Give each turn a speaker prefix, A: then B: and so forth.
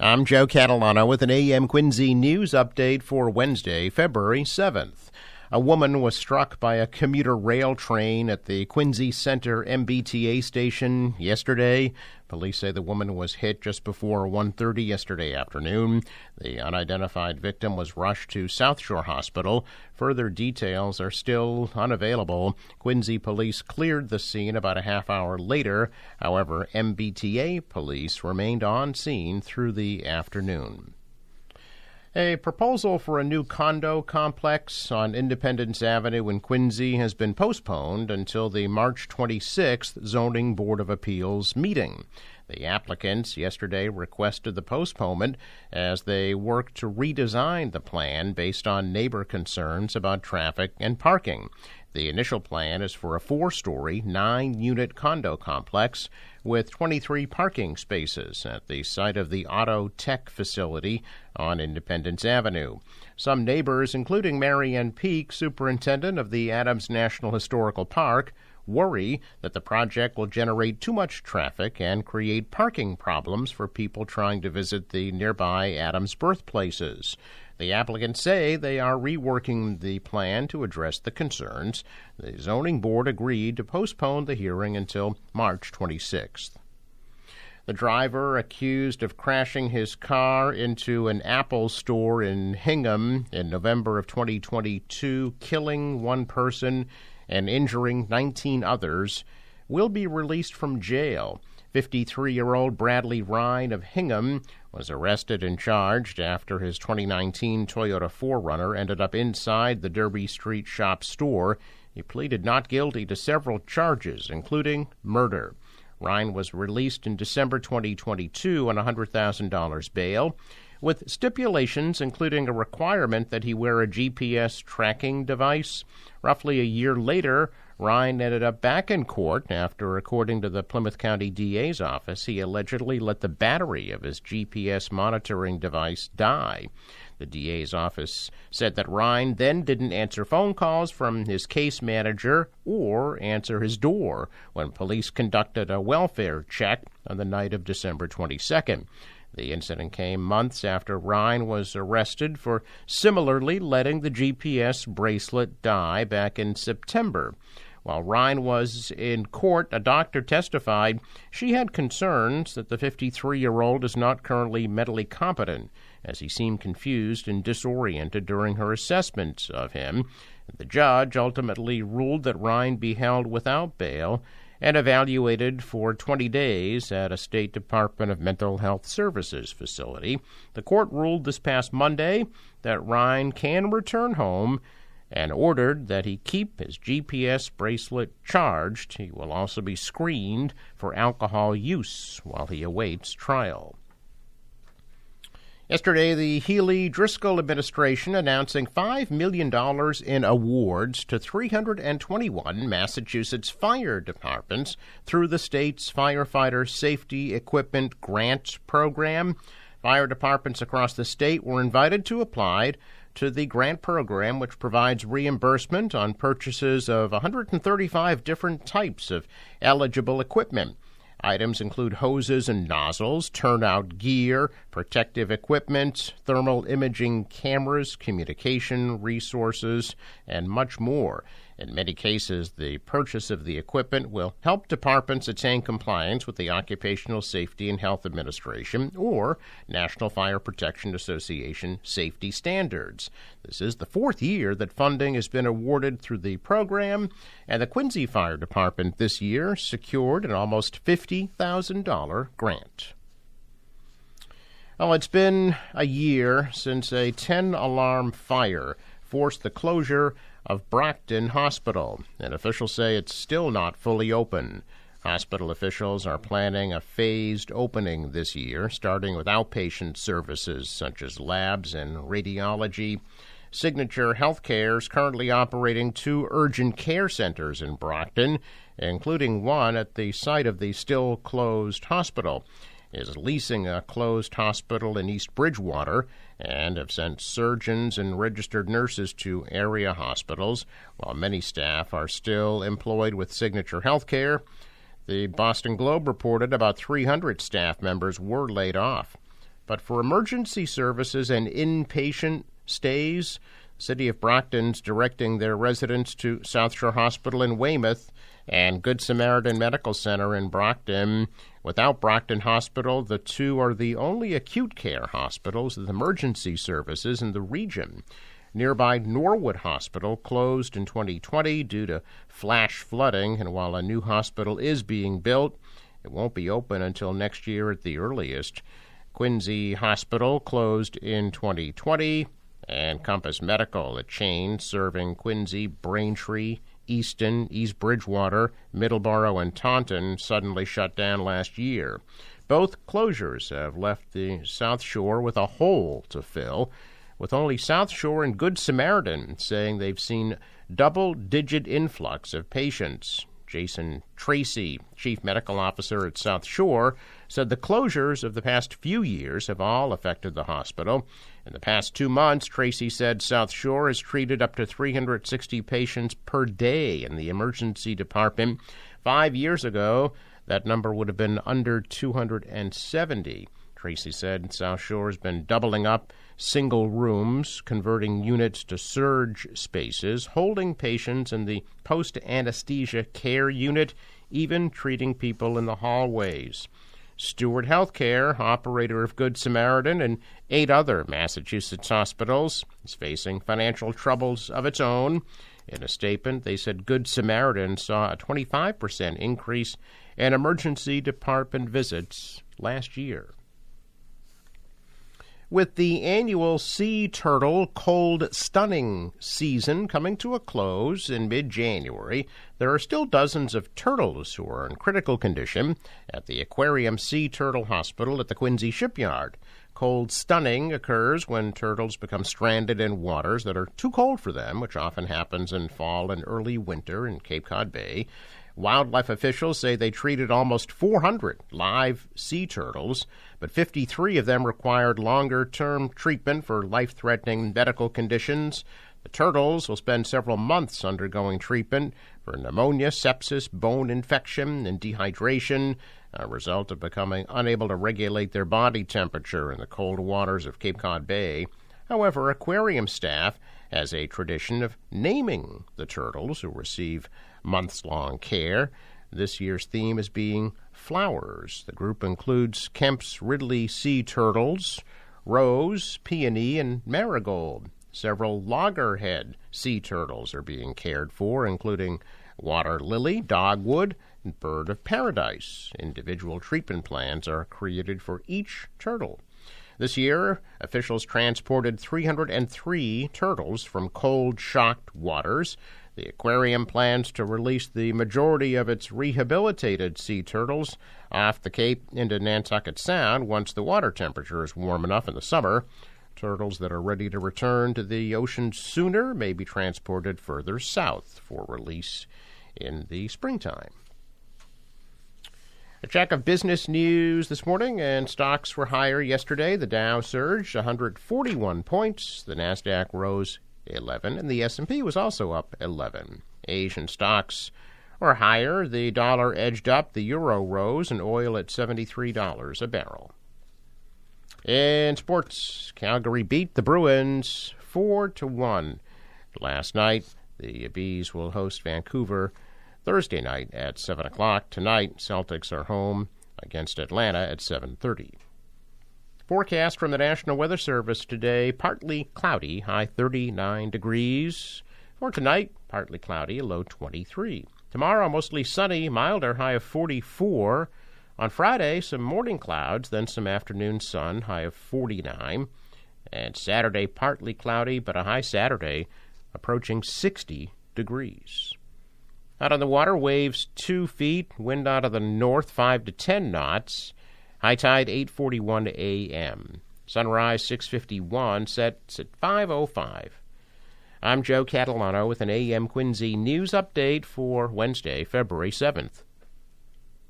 A: I'm Joe Catalano with an AM Quincy news update for Wednesday, February 7th. A woman was struck by a commuter rail train at the Quincy Center MBTA station yesterday. Police say the woman was hit just before 1:30 yesterday afternoon. The unidentified victim was rushed to South Shore Hospital. Further details are still unavailable. Quincy police cleared the scene about a half hour later. However, MBTA police remained on scene through the afternoon. A proposal for a new condo complex on Independence Avenue in Quincy has been postponed until the March 26th Zoning Board of Appeals meeting. The applicants yesterday requested the postponement as they work to redesign the plan based on neighbor concerns about traffic and parking. The initial plan is for a 4-story, 9-unit condo complex with 23 parking spaces at the site of the Auto Tech facility on Independence Avenue. Some neighbors, including Marianne Peak, superintendent of the Adams National Historical Park, worry that the project will generate too much traffic and create parking problems for people trying to visit the nearby Adams birthplaces. The applicants say they are reworking the plan to address the concerns. The zoning board agreed to postpone the hearing until March 26th. The driver accused of crashing his car into an Apple store in Hingham in November of 2022, killing one person and injuring 19 others, will be released from jail. 53-year-old Bradley Ryan of Hingham was arrested and charged after his 2019 Toyota 4Runner ended up inside the Derby Street shop store. He pleaded not guilty to several charges, including murder. Ryan was released in December 2022 on $100,000 bail, with stipulations including a requirement that he wear a GPS tracking device. Roughly a year later, Ryan ended up back in court after, according to the Plymouth County DA's office, he allegedly let the battery of his GPS monitoring device die. The DA's office said that Ryan then didn't answer phone calls from his case manager or answer his door when police conducted a welfare check on the night of December 22nd. The incident came months after Ryan was arrested for similarly letting the GPS bracelet die back in September. While Ryan was in court, a doctor testified she had concerns that the 53-year-old is not currently mentally competent, as he seemed confused and disoriented during her assessment of him. The judge ultimately ruled that Ryan be held without bail and evaluated for 20 days at a State Department of Mental Health Services facility. The court ruled this past Monday that Ryan can return home and ordered that he keep his GPS bracelet charged. He will also be screened for alcohol use while he awaits trial. Yesterday, the Healey-Driscoll administration announcing $5 million in awards to 321 Massachusetts fire departments through the state's Firefighter Safety Equipment Grant Program. Fire departments across the state were invited to apply to the grant program, which provides reimbursement on purchases of 135 different types of eligible equipment. Items include hoses and nozzles, turnout gear, protective equipment, thermal imaging cameras, communication resources, and much more. In many cases, the purchase of the equipment will help departments attain compliance with the Occupational Safety and Health Administration or National Fire Protection Association safety standards. This is the 4th year that funding has been awarded through the program, and the Quincy Fire Department this year secured an almost $50,000 grant. Well, it's been a year since a 10-alarm fire forced the closure of Brockton Hospital, and officials say it's still not fully open. Hospital officials are planning a phased opening this year, starting with outpatient services such as labs and radiology. Signature Healthcare is currently operating 2 urgent care centers in Brockton, including one at the site of the still-closed hospital. Is leasing a closed hospital in East Bridgewater and have sent surgeons and registered nurses to area hospitals, while many staff are still employed with Signature Healthcare. The Boston Globe reported about 300 staff members were laid off. But for emergency services and inpatient stays, the city of Brockton's directing their residents to South Shore Hospital in Weymouth and Good Samaritan Medical Center in Brockton. Without Brockton Hospital, the two are the only acute care hospitals with emergency services in the region. Nearby Norwood Hospital closed in 2020 due to flash flooding, and while a new hospital is being built, it won't be open until next year at the earliest. Quincy Hospital closed in 2020, and Compass Medical, a chain serving Quincy, Braintree, Easton, East Bridgewater, Middleborough, and Taunton, suddenly shut down last year. Both closures have left the South Shore with a hole to fill, with only South Shore and Good Samaritan saying they've seen double-digit influx of patients. Jason Tracy, Chief Medical Officer at South Shore, said the closures of the past few years have all affected the hospital. In the past 2 months, Tracy said South Shore has treated up to 360 patients per day in the emergency department. 5 years ago, that number would have been under 270. Tracy said South Shore has been doubling up single rooms, converting units to surge spaces, holding patients in the post-anesthesia care unit, even treating people in the hallways. Steward Healthcare, operator of Good Samaritan and 8 other Massachusetts hospitals, is facing financial troubles of its own. In a statement, they said Good Samaritan saw a 25% increase in emergency department visits last year. With the annual sea turtle cold stunning season coming to a close in mid-January, there are still dozens of turtles who are in critical condition at the Aquarium Sea Turtle Hospital at the Quincy Shipyard. Cold stunning occurs when turtles become stranded in waters that are too cold for them, which often happens in fall and early winter in Cape Cod Bay. Wildlife officials say they treated almost 400 live sea turtles, but 53 of them required longer-term treatment for life-threatening medical conditions. The turtles will spend several months undergoing treatment for pneumonia, sepsis, bone infection, and dehydration, a result of becoming unable to regulate their body temperature in the cold waters of Cape Cod Bay. However, aquarium staff has a tradition of naming the turtles who receive months-long care. This year's theme is being flowers. The group includes Kemp's Ridley sea turtles, rose, peony, and marigold. Several loggerhead sea turtles are being cared for, including water lily, dogwood, and bird of paradise. Individual treatment plans are created for each turtle. This year, officials transported 303 turtles from cold-shocked waters. The aquarium plans to release the majority of its rehabilitated sea turtles off the Cape into Nantucket Sound once the water temperature is warm enough in the summer. Turtles that are ready to return to the ocean sooner may be transported further south for release in the springtime. A check of business news this morning, and stocks were higher yesterday. The Dow surged 141 points. The Nasdaq rose 11, and the S&P was also up 11. Asian stocks were higher. The dollar edged up, the euro rose, and oil at $73 a barrel. In sports, Calgary beat the Bruins 4-1 last night. The Bees will host Vancouver Thursday night at 7 o'clock. Tonight, Celtics are home against Atlanta at 7:30. Forecast from the National Weather Service today, partly cloudy, high 39 degrees. For tonight, partly cloudy, low 23. Tomorrow, mostly sunny, milder, high of 44. On Friday, some morning clouds, then some afternoon sun, high of 49. And Saturday, partly cloudy, but a high Saturday approaching 60 degrees. Out on the water, waves 2 feet, wind out of the north 5 to 10 knots. High tide 8:41 a.m. Sunrise 6:51, sets at 5:05. I'm Joe Catalano with an AM Quincy news update for Wednesday, February 7th.